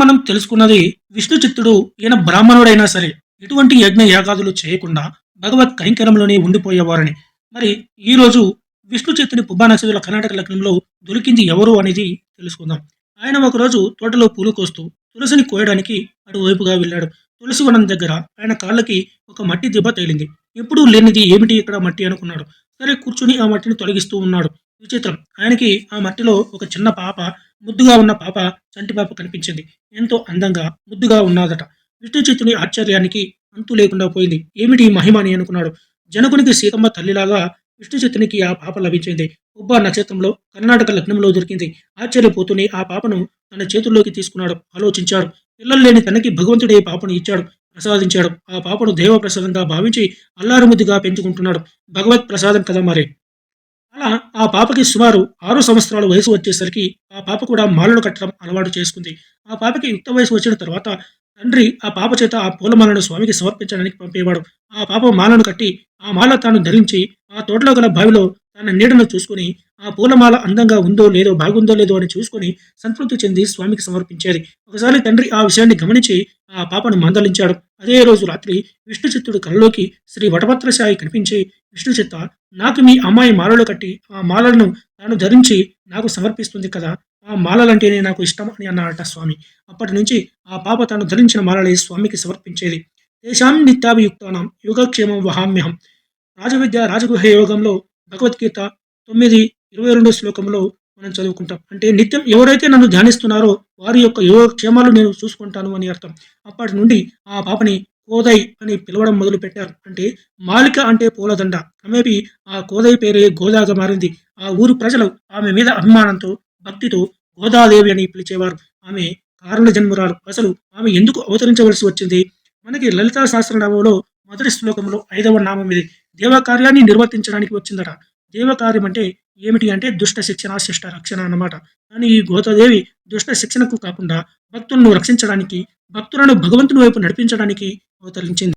మనం తెలుసుకున్నది విష్ణు చిత్తుడు ఈయన బ్రాహ్మణుడైనా సరే ఎటువంటి యజ్ఞ యాగాదులు చేయకుండా భగవత్ కైంకర్యంలోనే ఉండిపోయేవారని. మరి ఈరోజు విష్ణు చిత్తుని పుబ్బా నక్షత్రాల కర్ణాటక లగ్నంలో దొరికింది ఎవరు అనేది తెలుసుకుందాం. ఆయన ఒకరోజు తోటలో పూలు కోస్తూ తులసిని కోయడానికి అటువైపుగా వెళ్ళాడు. తులసి వనం దగ్గర ఆయన కాళ్ళకి ఒక మట్టి దెబ్బ తగిలింది. ఎప్పుడూ లేనిది ఏమిటి ఇక్కడ మట్టి అనుకున్నాడు. సరే కూర్చుని ఆ మట్టిని తొలగిస్తూ ఉన్నాడు. విచిత్రం, ఆయనకి ఆ మట్టిలో ఒక చిన్న పాప, ముద్దుగా ఉన్న పాప, చంటి పాప కనిపించింది. ఎంతో అందంగా, ముద్దుగా ఉన్నాదట. విష్ణుచిత్తుని ఆశ్చర్యానికి అంతు లేకుండా పోయింది. ఏమిటి ఈ మహిమ అని అనుకున్నాడు. జనకునికి సీతమ్మ తల్లిలాగా విష్ణుచిత్తునికి ఆ పాప లభించింది. ఉబ్బ నక్షత్రంలో కర్ణాటక లగ్నంలో దొరికింది. ఆశ్చర్యపోతూనే ఆ పాపను తన చేతుల్లోకి తీసుకున్నాడు. ఆలోచించాడు. పిల్లలు లేని తనకి భగవంతుడే ఈ పాపను ఇచ్చాడు, ప్రసాదించాడు. ఆ పాపను దేవ ప్రసాదంగా భావించి అల్లారుముద్దుగా పెంచుకుంటున్నాడు. భగవత్ ప్రసాదం కదా మరి. అలా ఆ పాపకి సుమారు 6 సంవత్సరాల వయసు వచ్చేసరికి ఆ పాప కూడా మాలలు కట్టడం అలవాటు చేసుకుంది. ఆ పాపకి యుక్త వయసు వచ్చిన తర్వాత తండ్రి ఆ పాప చేత ఆ పూలమాలను స్వామికి సమర్పించడానికి పంపేవాడు. ఆ పాప మాలను కట్టి ఆ మాల తాను ధరించి ఆ తోటలో గల బావిలో తన నీడను చూసుకొని ఆ పూలమాల అందంగా ఉందో లేదో, బాగుందో లేదో అని చూసుకొని సంతృప్తి చెంది స్వామికి సమర్పించేది. ఒకసారి తండ్రి ఆ విషయాన్ని గమనించి ఆ పాపను మందలించాడు. అదే రోజు రాత్రి విష్ణు చిత్తుడు కలలోకి శ్రీ వటభద్రశాయి కనిపించి, విష్ణు చిత్త, నాకు మీ అమ్మాయి మాలలు కట్టి ఆ మాలలను తాను ధరించి నాకు సమర్పిస్తుంది కదా, ఆ మాలలంటేనే నాకు ఇష్టం అని అన్నాడట స్వామి. అప్పటి నుంచి ఆ పాప తాను ధరించిన మాలలే స్వామికి సమర్పించేది. తేషాం నిత్యాభియుక్తానాం యోగక్షేమం వహామ్యహం. రాజవిద్య రాజగుహ యోగంలో భగవద్గీత 9:22 శ్లోకంలో మనం చదువుకుంటాం. అంటే నిత్యం ఎవరైతే నన్ను ధ్యానిస్తున్నారో వారి యొక్క యోగక్షేమాలు నేను చూసుకుంటాను అని అర్థం. అప్పటి నుండి ఆ పాపని కోదై అని పిలవడం మొదలుపెట్టారు. అంటే మాలిక అంటే పూలదండ. క్రమేపీ ఆ కోదై పేరే గోదాగా మారింది. ఆ ఊరు ప్రజలు ఆమె మీద అభిమానంతో, భక్తితో గోదాదేవి అని పిలిచేవారు. ఆమె కారణ జన్మురాలు. అసలు ఆమె ఎందుకు అవతరించవలసి వచ్చింది? మనకి లలితా సహస్రనామంలో మొదటి శ్లోకంలో 5వ నామం ఇది. దేవకార్యాన్ని నిర్వర్తించడానికి వచ్చిందట. దేవకార్యం అంటే ఏమిటి అంటే దుష్ట శిక్షణ, శిష్ట రక్షణ అన్నమాట. కానీ ఈ గోదాదేవి దుష్ట శిక్షణకు కాకుండా భక్తులను రక్షించడానికి, భక్తులను భగవంతుని వైపు నడిపించడానికి అవతరించింది.